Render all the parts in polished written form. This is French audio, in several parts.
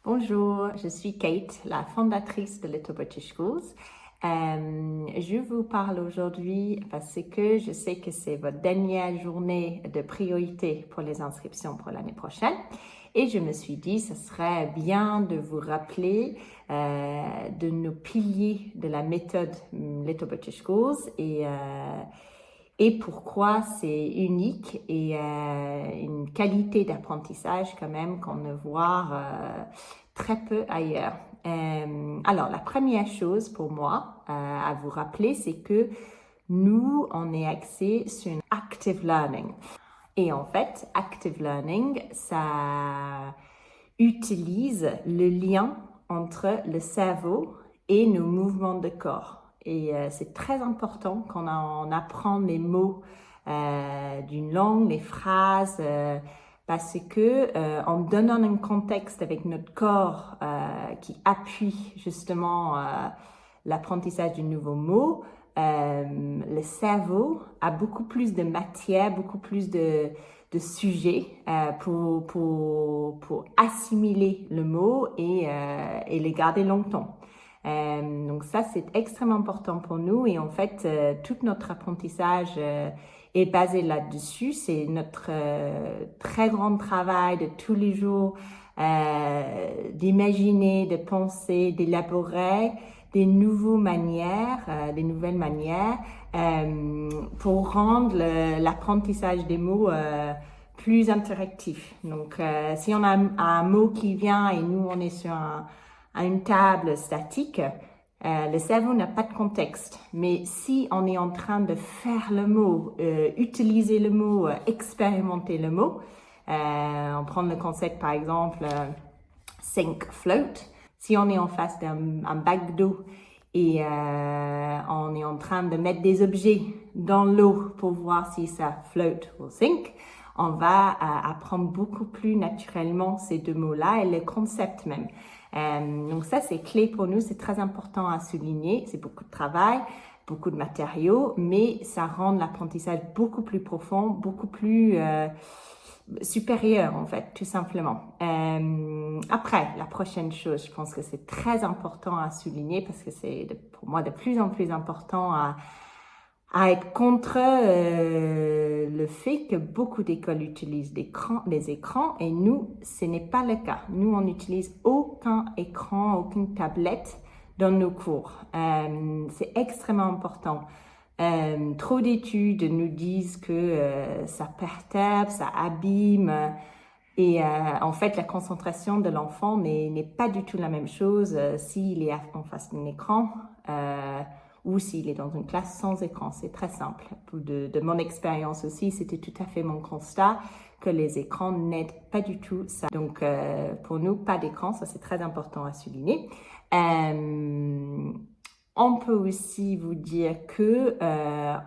Bonjour, je suis Kate, la fondatrice de Little British Schools. Je vous parle aujourd'hui parce que je sais que c'est votre dernière journée de priorité pour les inscriptions pour l'année prochaine. Et je me suis dit, ce serait bien de vous rappeler de nos piliers de la méthode Little British Schools et pourquoi c'est unique et une qualité d'apprentissage quand même qu'on ne voit très peu ailleurs. Alors, la première chose pour moi à vous rappeler, c'est que nous, on est axé sur une active learning. Et en fait, active learning, ça utilise le lien entre le cerveau et nos mouvements de corps. Et c'est très important quand on apprend les mots d'une langue, les phrases, parce que en donnant un contexte avec notre corps qui appuie justement l'apprentissage du nouveau mot, le cerveau a beaucoup plus de matière, beaucoup plus de sujets pour assimiler le mot et les garder longtemps. Donc ça, c'est extrêmement important pour nous et en fait, tout notre apprentissage est basé là-dessus. C'est notre très grand travail de tous les jours d'imaginer, de penser, d'élaborer des nouvelles manières pour rendre l'apprentissage des mots plus interactif. Donc, si on a un mot qui vient et nous, on est sur une table statique, le cerveau n'a pas de contexte. Mais si on est en train de faire le mot, utiliser le mot, expérimenter le mot, on prend le concept par exemple sink, float. Si on est en face d'un bac d'eau et on est en train de mettre des objets dans l'eau pour voir si ça float ou sink, on va apprendre beaucoup plus naturellement ces deux mots-là et le concept même. Donc ça, c'est clé pour nous, c'est très important à souligner. C'est beaucoup de travail, beaucoup de matériaux, mais ça rend l'apprentissage beaucoup plus profond, beaucoup plus supérieur en fait, tout simplement. Après, la prochaine chose, je pense que c'est très important à souligner parce que c'est pour moi de plus en plus important à être contre le fait que beaucoup d'écoles utilisent des écrans et nous, ce n'est pas le cas. Nous, on n'utilise aucun écran, aucune tablette dans nos cours. C'est extrêmement important. Trop d'études nous disent que ça perturbe, ça abîme et en fait la concentration de l'enfant n'est pas du tout la même chose s'il est en face d'un écran ou s'il est dans une classe sans écran. C'est très simple. De mon expérience aussi, c'était tout à fait mon constat que les écrans n'aident pas du tout ça. Donc pour nous, pas d'écran, ça c'est très important à souligner. On peut aussi vous dire que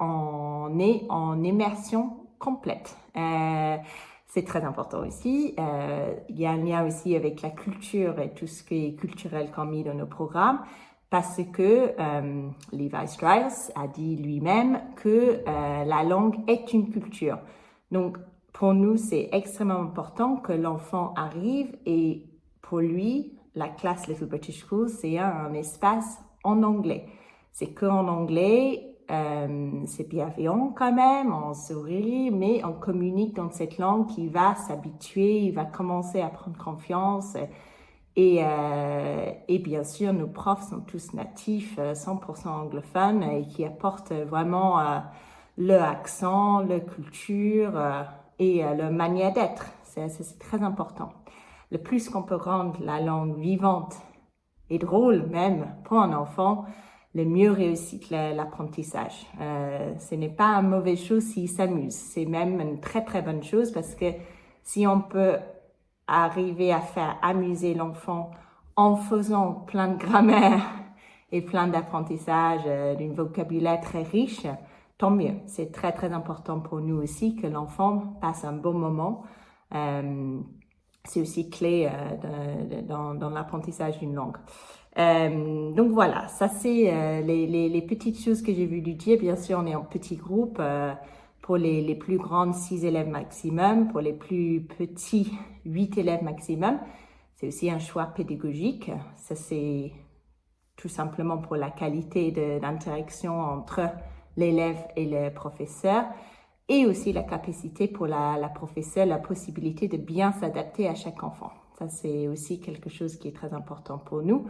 on est en immersion complète. C'est très important aussi. Il y a un lien aussi avec la culture et tout ce qui est culturel qu'on met dans nos programmes parce que Levi Strauss a dit lui-même que la langue est une culture. Donc, pour nous, c'est extrêmement important que l'enfant arrive et pour lui, la classe Little British Schools, c'est un espace en anglais. C'est qu'en anglais, c'est bienveillant quand même, on sourit, mais on communique dans cette langue qui va s'habituer, il va commencer à prendre confiance. Et bien sûr, nos profs sont tous natifs, 100% anglophones et qui apportent vraiment leur accent, leur culture et leur manière d'être. C'est très important. Le plus qu'on peut rendre la langue vivante et drôle même pour un enfant, le mieux réussit l'apprentissage. Ce n'est pas une mauvaise chose s'il s'amuse. C'est même une très très bonne chose parce que si on peut arriver à faire amuser l'enfant en faisant plein de grammaire et plein d'apprentissage, d'un vocabulaire très riche, tant mieux. C'est très très important pour nous aussi que l'enfant passe un bon moment. C'est aussi clé dans l'apprentissage d'une langue. Donc voilà, ça c'est les petites choses que j'ai voulu dire. Bien sûr, on est en petit groupe. Pour les plus grandes, 6 élèves maximum. Pour les plus petits, 8 élèves maximum. C'est aussi un choix pédagogique. Ça, c'est tout simplement pour la qualité d'interaction entre l'élève et le professeur, et aussi la capacité pour la professeure, la possibilité de bien s'adapter à chaque enfant. Ça, c'est aussi quelque chose qui est très important pour nous.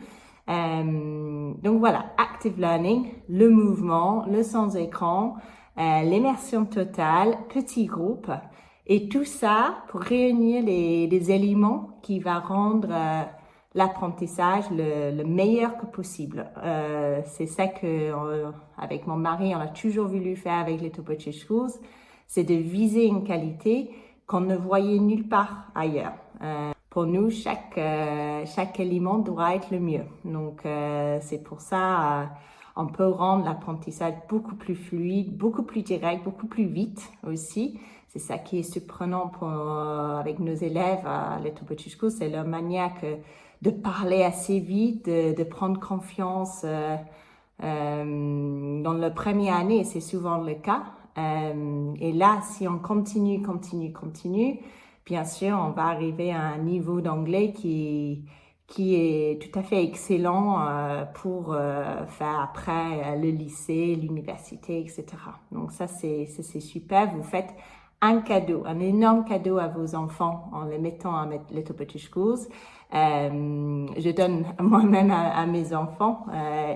Donc voilà, active learning, le mouvement, le sans écran, l'immersion totale, petits groupes, et tout ça pour réunir les éléments qui va rendre l'apprentissage le meilleur que possible. C'est ça que, avec mon mari, on a toujours voulu faire avec les Topo Chico Schools, c'est de viser une qualité qu'on ne voyait nulle part ailleurs. Pour nous, chaque élément doit être le mieux. Donc, c'est pour ça on peut rendre l'apprentissage beaucoup plus fluide, beaucoup plus direct, beaucoup plus vite aussi. C'est ça qui est surprenant avec nos élèves à les Topo Chico Schools, c'est leur manière de parler assez vite, de prendre confiance. Dans la première année, c'est souvent le cas. Et là, si on continue, bien sûr, on va arriver à un niveau d'anglais qui est tout à fait excellent pour faire après le lycée, l'université, etc. Donc ça, c'est super. Vous faites un cadeau, un énorme cadeau à vos enfants en les mettant à les Topo Chico Schools. Je donne moi-même à mes enfants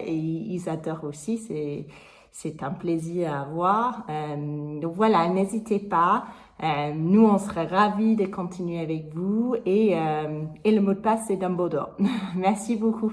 et ils adorent aussi. C'est un plaisir à voir. Donc voilà, n'hésitez pas. Nous, on serait ravis de continuer avec vous. Et le mot de passe, c'est Dumbledore. Merci beaucoup.